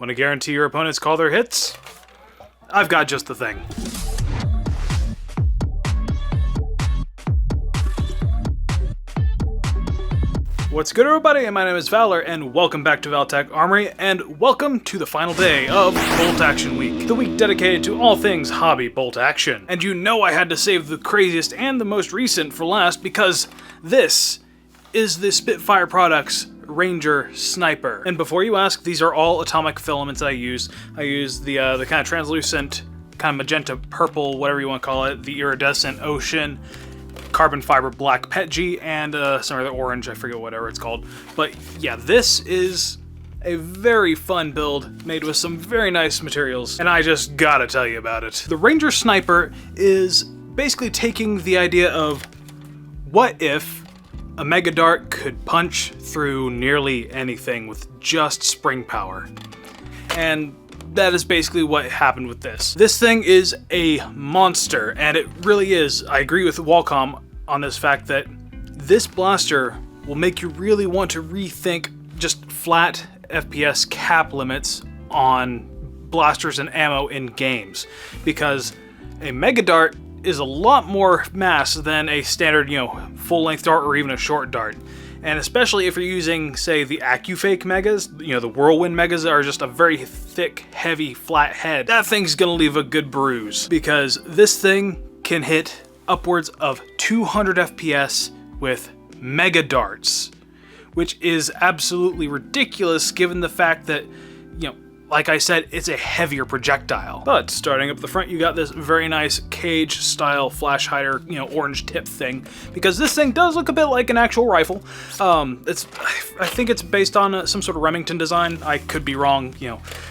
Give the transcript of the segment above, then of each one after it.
Want to guarantee your opponents call their hits? I've got just the thing. What's good, everybody? My name is Valor, and welcome back to Valtech Armory, and welcome to the final day of Bolt Action Week, the week dedicated to all things hobby bolt action. And you know I had to save the craziest and the most recent for last because this is the Spitfire Products Ranger Sniper. And before you ask, these are all atomic filaments that I use. I use the kind of translucent, kind of magenta purple, whatever you want to call it, the iridescent ocean, carbon fiber black PETG, and some other orange, I forget whatever it's called. But yeah, this is a very fun build made with some very nice materials, and I just gotta tell you about it. The Ranger Sniper is basically taking the idea of what if a Mega Dart could punch through nearly anything with just spring power. And that is basically what happened with this. This thing is a monster, and it really is. I agree with Wacom on this fact that this blaster will make you really want to rethink just flat FPS cap limits on blasters and ammo in games, because a Mega Dart is a lot more mass than a standard, full-length dart or even a short dart. And especially if you're using, say, the AccuFake Megas, the Whirlwind Megas are just a very thick, heavy, flat head. That thing's gonna leave a good bruise, because this thing can hit upwards of 200 FPS with Mega Darts, which is absolutely ridiculous given the fact that, like I said, it's a heavier projectile. But starting up the front, you got this very nice cage style flash hider, orange tip thing, because this thing does look a bit like an actual rifle. I think it's based on some sort of Remington design. I could be wrong,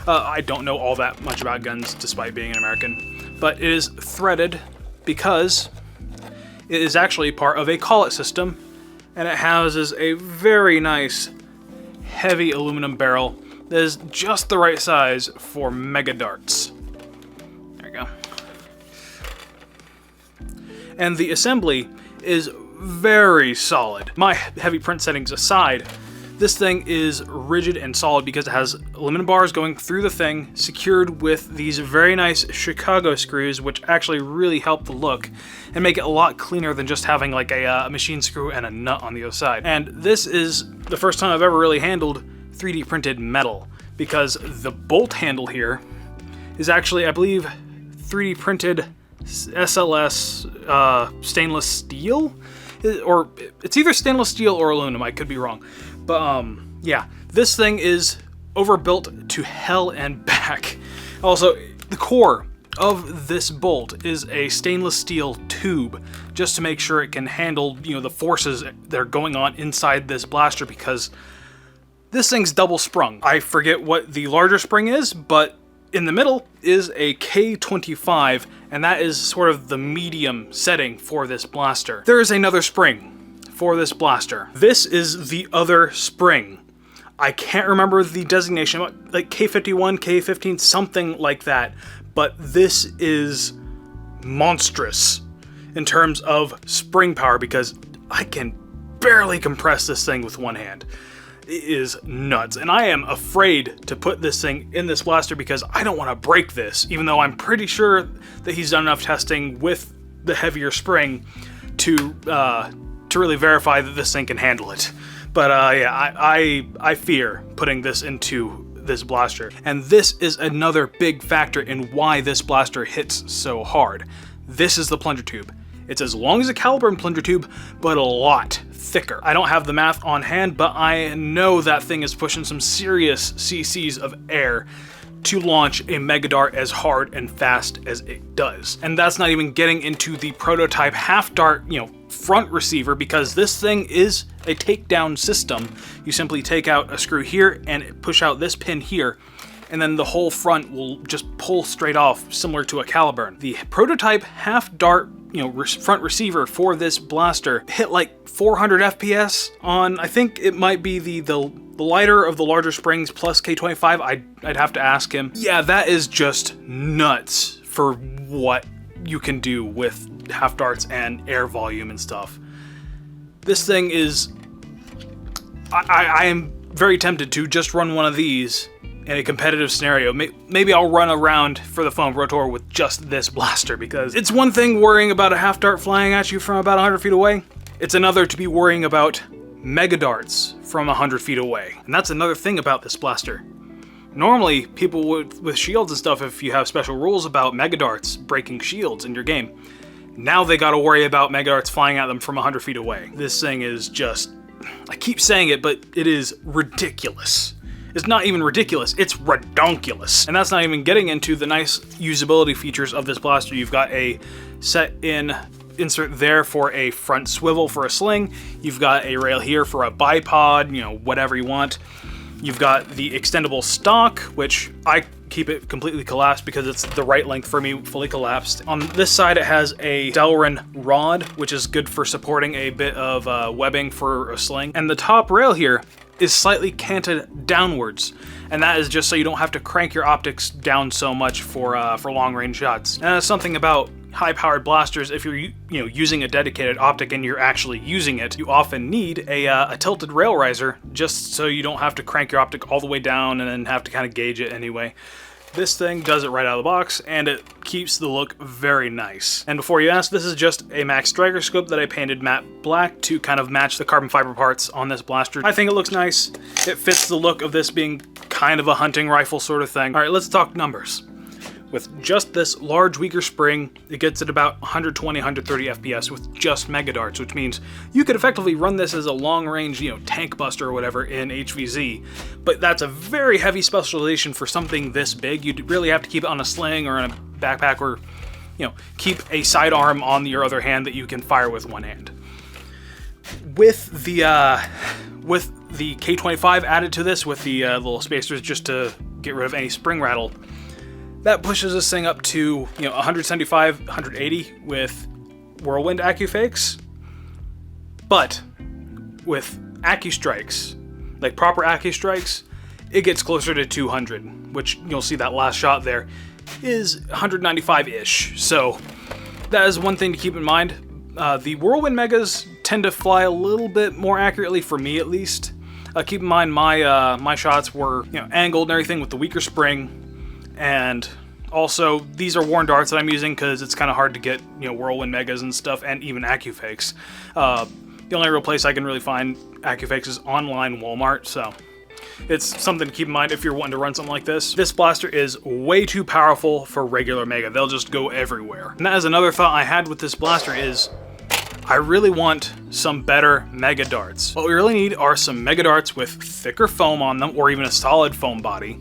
I don't know all that much about guns despite being an American, but it is threaded because it is actually part of a collet system, and it houses a very nice heavy aluminum barrel that is just the right size for Mega Darts. There you go. And the assembly is very solid. My heavy print settings aside, this thing is rigid and solid because it has aluminum bars going through the thing, secured with these very nice Chicago screws, which actually really help the look and make it a lot cleaner than just having like a machine screw and a nut on the other side. And this is the first time I've ever really handled 3D printed metal, because the bolt handle here is actually, I believe, 3D printed SLS stainless steel, or it's either stainless steel or aluminum, I could be wrong. But yeah, this thing is overbuilt to hell and back. Also, the core of this bolt is a stainless steel tube, just to make sure it can handle, the forces that are going on inside this blaster, because this thing's double sprung. I forget what the larger spring is, but in the middle is a K25, and that is sort of the medium setting for this blaster. There is another spring for this blaster. This is the other spring. I can't remember the designation, like K51, K15, something like that, but this is monstrous in terms of spring power, because I can barely compress this thing with one hand. It is nuts, and I am afraid to put this thing in this blaster because I don't want to break this, even though I'm pretty sure that he's done enough testing with the heavier spring to really verify that this thing can handle it. But yeah, I fear putting this into this blaster, and this is another big factor in why this blaster hits so hard. This is the plunger tube. It's as long as a caliber plunger tube, but a lot thicker. I don't have the math on hand, but I know that thing is pushing some serious cc's of air to launch a Mega Dart as hard and fast as it does. And that's not even getting into the prototype half dart, front receiver, because this thing is a takedown system. You simply take out a screw here and push out this pin here, and then the whole front will just pull straight off, similar to a Caliburn. The prototype half dart, front receiver for this blaster hit like 400 FPS on, I think it might be the lighter of the larger springs plus K25. I'd have to ask him. Yeah, that is just nuts for what you can do with half darts and air volume and stuff. This thing is, I am very tempted to just run one of these in a competitive scenario, maybe I'll run around for the foam rotor with just this blaster, because it's one thing worrying about a half dart flying at you from about 100 feet away. It's another to be worrying about mega darts from 100 feet away. And that's another thing about this blaster. Normally, people with shields and stuff, if you have special rules about mega darts breaking shields in your game, now they gotta worry about mega darts flying at them from 100 feet away. This thing is just, I keep saying it, but it is ridiculous. It's not even ridiculous, it's redonkulous. And that's not even getting into the nice usability features of this blaster. You've got a set-in insert there for a front swivel for a sling. You've got a rail here for a bipod, you know, whatever you want. You've got the extendable stock, which I keep it completely collapsed because it's the right length for me, fully collapsed. On this side, it has a Delrin rod, which is good for supporting a bit of webbing for a sling. And the top rail here is slightly canted downwards, and that is just so you don't have to crank your optics down so much for long-range shots. And that's something about high-powered blasters. If you're using a dedicated optic and you're actually using it, you often need a tilted rail riser just so you don't have to crank your optic all the way down and then have to kind of gauge it anyway. This thing does it right out of the box, and it keeps the look very nice. And before you ask, this is just a Max Striker scope that I painted matte black to kind of match the carbon fiber parts on this blaster. I think it looks nice. It fits the look of this being kind of a hunting rifle sort of thing. All right, let's talk numbers. With just this large, weaker spring, it gets at about 120, 130 FPS with just mega darts, which means you could effectively run this as a long-range, tank buster or whatever in HVZ. But that's a very heavy specialization for something this big. You'd really have to keep it on a sling or in a backpack, or, keep a sidearm on your other hand that you can fire with one hand. With the K25 added to this, with the little spacers just to get rid of any spring rattle, that pushes this thing up to 175, 180 with Whirlwind AccuFakes. But with AccuStrikes, like proper AccuStrikes, it gets closer to 200, which you'll see that last shot there is 195-ish. So that is one thing to keep in mind. The Whirlwind Megas tend to fly a little bit more accurately, for me at least. Keep in mind my shots were angled and everything with the weaker spring. And also, these are worn darts that I'm using because it's kind of hard to get, Whirlwind Megas and stuff, and even AccuFakes. The only real place I can really find AccuFakes is online Walmart, so it's something to keep in mind if you're wanting to run something like this. This blaster is way too powerful for regular Mega. They'll just go everywhere. And that is another thought I had with this blaster is, I really want some better mega darts. What we really need are some mega darts with thicker foam on them, or even a solid foam body,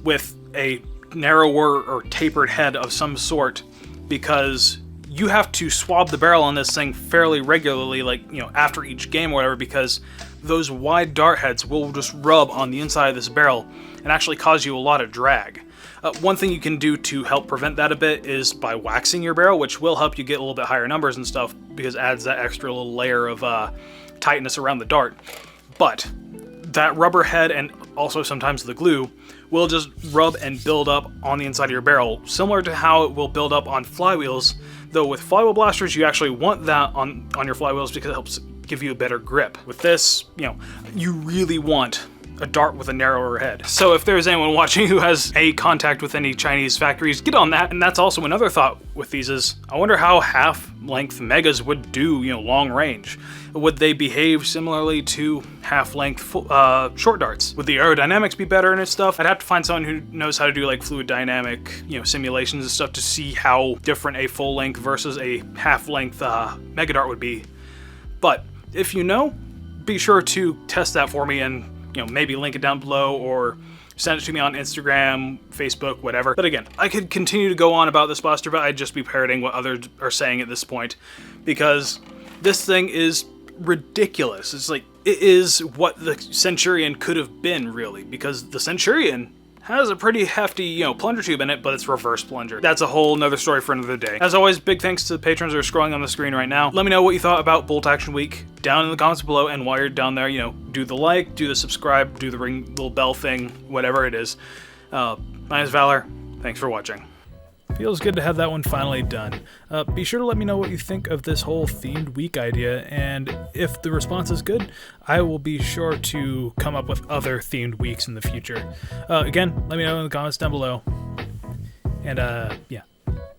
with a narrower or tapered head of some sort, because you have to swab the barrel on this thing fairly regularly, like after each game or whatever, because those wide dart heads will just rub on the inside of this barrel and actually cause you a lot of drag. One thing you can do to help prevent that a bit is by waxing your barrel, which will help you get a little bit higher numbers and stuff, because it adds that extra little layer of tightness around the dart. But that rubber head, and also sometimes the glue, will just rub and build up on the inside of your barrel, similar to how it will build up on flywheels, though with flywheel blasters you actually want that on your flywheels because it helps give you a better grip. With this, you really want a dart with a narrower head. So if there's anyone watching who has any contact with any Chinese factories, get on that. And that's also another thought with these is, I wonder how half-length Megas would do, long range. Would they behave similarly to half-length short darts? Would the aerodynamics be better and stuff? I'd have to find someone who knows how to do like fluid dynamic, simulations and stuff to see how different a full-length versus a half-length Mega Dart would be. But if you know, be sure to test that for me and maybe link it down below or send it to me on Instagram, Facebook, whatever. But again, I could continue to go on about this blaster, but I'd just be parroting what others are saying at this point, because this thing is ridiculous. It's like, it is what the Centurion could have been, really, because the Centurion has a pretty hefty, plunger tube in it, but it's reverse plunger. That's a whole nother story for another day. As always, big thanks to the patrons that are scrolling on the screen right now. Let me know what you thought about Bolt Action Week down in the comments below, and while you're down there, do the like, do the subscribe, do the ring little bell thing, whatever it is. My name is Valor. Thanks for watching. Feels good to have that one finally done. Be sure to let me know what you think of this whole themed week idea, and if the response is good, I will be sure to come up with other themed weeks in the future. Again, let me know in the comments down below. And yeah,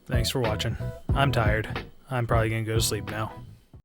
thanks for watching. I'm tired. I'm probably gonna go to sleep now.